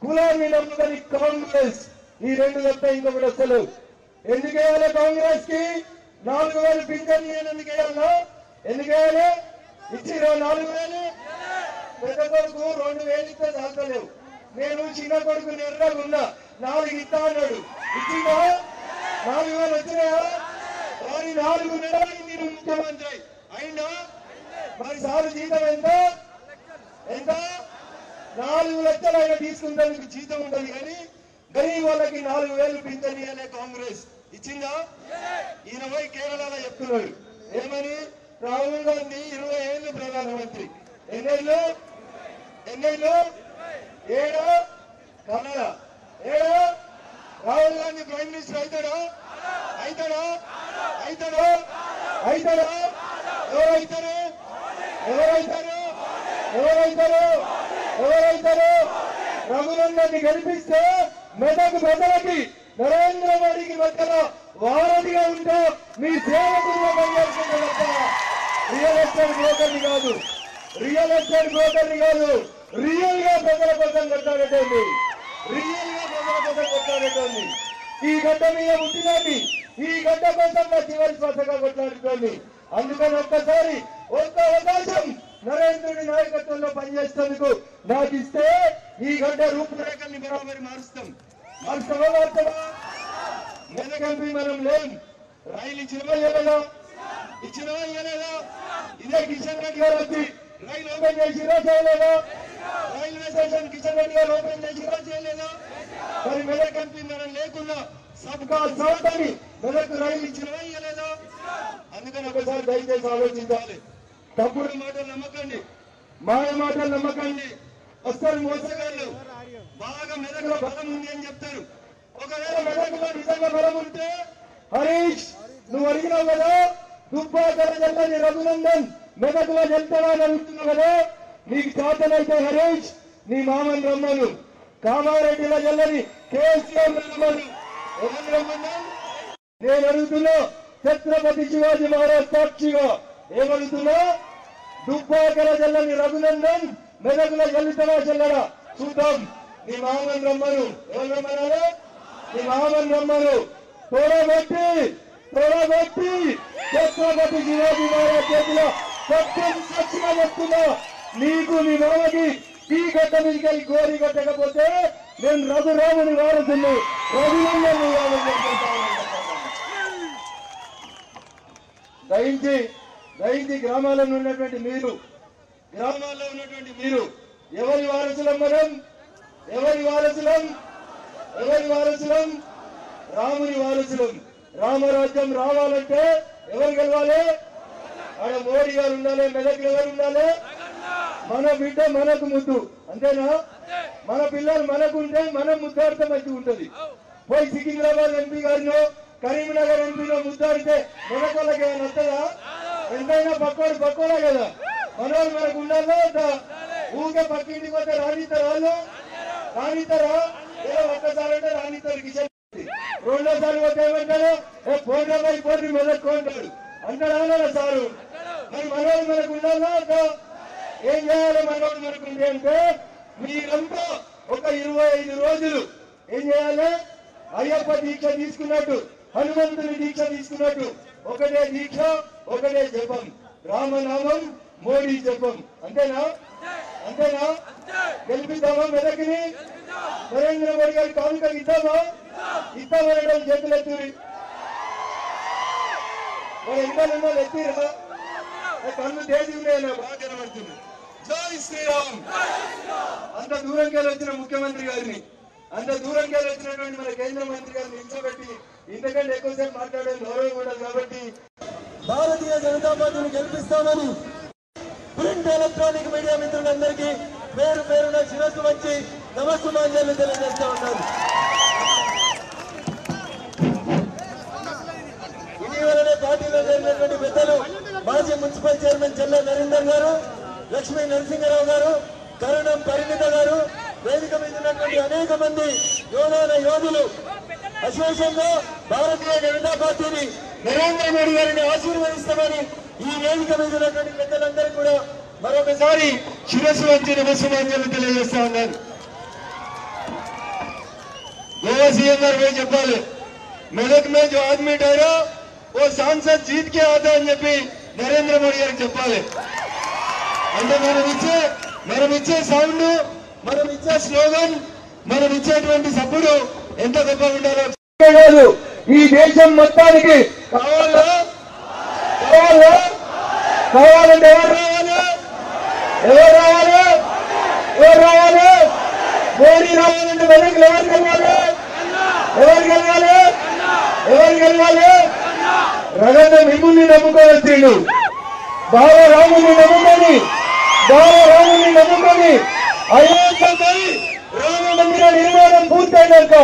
కులాన్ని నమ్ముకొని కాంగ్రెస్ ఈ రెండు తప్ప ఇంకొకటి అసలు ఎందుకు వేయాలి కాంగ్రెస్ కి 4000 పింఛన్ ఎందుకు వేయాలా ఎందుకు వేయాలి ఇచ్చిరా 4000 పెద్ద కొడుకు 2000 ఇస్తే చాలలేవు నేను చిన్న కొడుకు నిర్ణయం ఉన్నా 4 ఇస్తా అన్నాడు ఇచ్చిందా 4000 వచ్చినాయా మరి 4 నెలలు మీరు ముఖ్యమంత్రి అయినా మరి సారు జీతం ఎంత ఎంత 4 లక్షలు ఆయన తీసుకుంటానికి జీతం ఉంటుంది కానీ గరీబ్ వాళ్ళకి 4000 పింఛన్ ఇవ్వలే కాంగ్రెస్ ఇచ్చిందా ఈయన పోయి కేరళలో చెప్తున్నాడు ఏమని రాహుల్ గాంధీ 20 ఏళ్ళు ప్రధానమంత్రి ఎన్నేళ్ళు 7 కన్నడ 7 రాహుల్ గాంధీ ప్రైమ్ మినిస్టర్ అవుతాడా ఎవరైతారు రఘునందన్ని గెలిపిస్తే మెదక్ ప్రజలకి నరేంద్ర మోడీకి మధ్యలో వారధిగా ఉంటే మీ సేవకులుగా పనిచేస్తుంది తప్ప రియల్ ఎస్టేట్ బ్రోకర్ని కాదు రియల్ గా ప్రజల కోసం కొట్లాడేటోంది ఈ గడ్డ మీద పుట్టినది ఈ గడ్డ కోసం చివరి శ్వాసగా కొట్లాడుతోంది అందుకని ఒక్కసారి ఒక్క అవకాశం నరేంద్రుడి నాయకత్వంలో పనిచేసేందుకు నాకు ఇస్తే ఈ గడ్డ రూపురేఖల్ని బరాబరి మారుస్తావా మెదక్ ఎంపీ మనం లేం రైలు ఇచ్చినవా ఇవ్వలేదా ఇదే కిషన్ రెడ్డి గారు వచ్చి రైలు ఓపెన్ చేసిరా చేయలేదా రైల్వే స్టేషన్ కిషన్ రెడ్డి గారు ఓపెన్ చేసిరా చేయలేదా మరి మెదక్ ఎంపీ మనం లేకుండా సబ్కా సాత్ అని మెదక్ రైలు ఇచ్చినవా ఇవ్వలేదా అందుకని ఒకసారి దయచేసి ఆలోచించాలి తప్పుడు మాటలు నమ్మకండి మాయ మాటలు నమ్మకండి వస్తారు మోసగాళ్ళు బాగా మెదకులో బలం ఉంది అని చెప్తారు ఒకవేళ మెదకులో నిజంగా బలం ఉంటే హరీష్ నువ్వు అడిగినావు కదా దుబ్బాకల జిల్లాని రఘునందన్ మెదకులో వెళ్తావా అని అడుగుతున్నావు కదా నీకు చేతనైతే హరీష్ నీ మామని రమ్మను కామారెడ్డిలో జిల్లని కేసీఆర్ రమ్మను ఎవరిని రమ్మన్నా నేను అడుగుతున్నా ఛత్రపతి శివాజీ మహారాజ్ సాక్షిగా ఏమడుగుతున్నా దుబ్బాకల జిల్లని రఘునందన్ మెదకులో వెళ్తావా చెల్లరా చూద్దాం నీ మామని రమ్మను ఎవరు రమ్మన్నారు నీ మామని రమ్మను తోడబెట్టి ఛత్రపతి శివాజీ మహారాజ్ చేతిలో సత్యం సాక్షిగా చెప్తున్నా నీకు నీ మామకి ఈ గడ్డ మీదకి గోరి కట్టకపోతే నేను రఘురాముని వారసుని రఘునందన్ని దయించి గ్రామాల్లో ఉన్నటువంటి మీరు ఎవరి వారసులం మనం ఎవరి వారసులం రాముని వారసులం రామరాజ్యం రావాలంటే ఎవరు గెలవాలి ఆడ మోడీ గారు ఉండాలి మెదక్ ఎవరు ఉండాలి మన బిడ్డ మనకు ముద్దు అంతేనా మన పిల్లలు మనకు ఉంటే మనం ముద్దాడితే మంచిగా ఉంటది పోయి సికింద్రాబాద్ ఎంపీ గారినో కరీంనగర్ ఎంపీలో ముద్దాడితే మెదక్ వాళ్ళకి ఏమైనా వస్తుందా ఎంతైనా పక్కోడే కదా మనోళ్ళు మనకు ఉండాలో ఊరికే పక్కింటికి పోతే రానిస్తారా ఏదో ఒక్కసారి అంటే రానిస్తారు కిషన్ రెండోసారి పోతే ఏమంటారు పోటీ మెదక్కు అంటాడు అంటాడా సారు మరి మనోళ్ళు మనకు ఉండాలో ఏం చేయాలి మనోళ్ళు మనకు ఉంది అంటే మీరంతా ఒక 25 రోజులు ఏం చేయాలి అయ్యప్ప దీక్ష తీసుకున్నట్టు హనుమంతుని దీక్ష తీసుకున్నట్టు ఒకటే దీక్ష ఒకటే జపం రామనామం మోడీ జపం అంతేనా గెలిపిద్దామా మెదక్ని నరేంద్ర మోడీ గారి కానుక ఇద్దామనడం చేతులెత్తురి మరి ఎంతలో ఎత్తిరా కళ్ళు తేజీ ఉన్నాయన్న బాగా కనబడుతుంది జై శ్రీరామ్ అంత దూరంకి వచ్చిన ముఖ్యమంత్రి గారిని అంత దూరంకి వచ్చినటువంటి మన కేంద్ర మంత్రి గారిని నిల్చోబెట్టి ఇంతకంటే ఎక్కువసేపు మాట్లాడే గౌరవం ఉండదు కాబట్టి భారతీయ జనతా పార్టీని గెలిపిస్తామని ప్రింట్ ఎలక్ట్రానిక్ మీడియా మిత్రులందరికీ పేరున శిరస్సు వచ్చి నమస్సుమాంజలు తెలియజేస్తా ఉన్నారు. ఇటీవలనే పార్టీలో చేరినటువంటి పెద్దలు మాజీ మున్సిపల్ చైర్మన్ చెల్ల నరేందర్ గారు, లక్ష్మీ నరసింహరావు గారు, కరుణం పరిణిత గారు, వేదిక మీద ఉన్నటువంటి అనేక మంది యోధులు అశేషంగా భారతీయ జనతా పార్టీని నరేంద్ర మోడీ గారిని ఆశీర్వదిస్తామని ఈ వేదిక మీద ఉన్నటువంటి పెద్దలందరూ కూడా మరొకసారి శిరస్సు వచ్చి నమస్సుమాంజలు తెలియజేస్తా ఉన్నారు. गौरव सीएम गाరు పోయి చెప్పాలి మెదక్ में जो आदमी ठहरा वो सांसद जीत के आता అని చెప్పి నరేంద్ర మోడీ గారికి చెప్పాలి అంటే మనం ఇచ్చే సౌండ్ మనం ఇచ్చే స్లోగన్ మనం ఇచ్చేటువంటి సప్పుడు ఎంత గొప్పగా ఉండాలో కాదు ఈ దేశం మొత్తానికి కావాలంటే ఎవరు రావాలి మోడీ రావాలంటే వెనక్కి ఎవరు గెలవాలి రగన్న మిమ్మల్ని నమ్ముకోవచ్చిండు బావ రాముని నమ్ముకొని అయోధ్యపై రామ మందిర నిర్మాణం పూర్తయినాక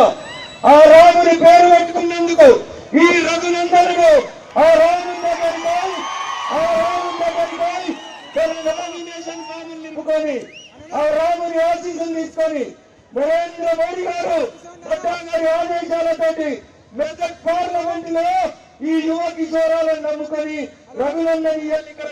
ఆ రాముని పేరు పెట్టుకున్నందుకు ఈ రఘునందనకు ఆ రాముని దగ్గరికి నామినేషన్ ఫాములు నింపుకొని ఆ రాముని ఆశీస్సులు తీసుకొని నరేంద్ర మోడీ గారు గారి ఆదేశాలతోటి మెదక్ పార్లమెంట్ లో ఈ యువ కిషోరాలను నమ్ముకొని రఘునందన్ ఇక్కడ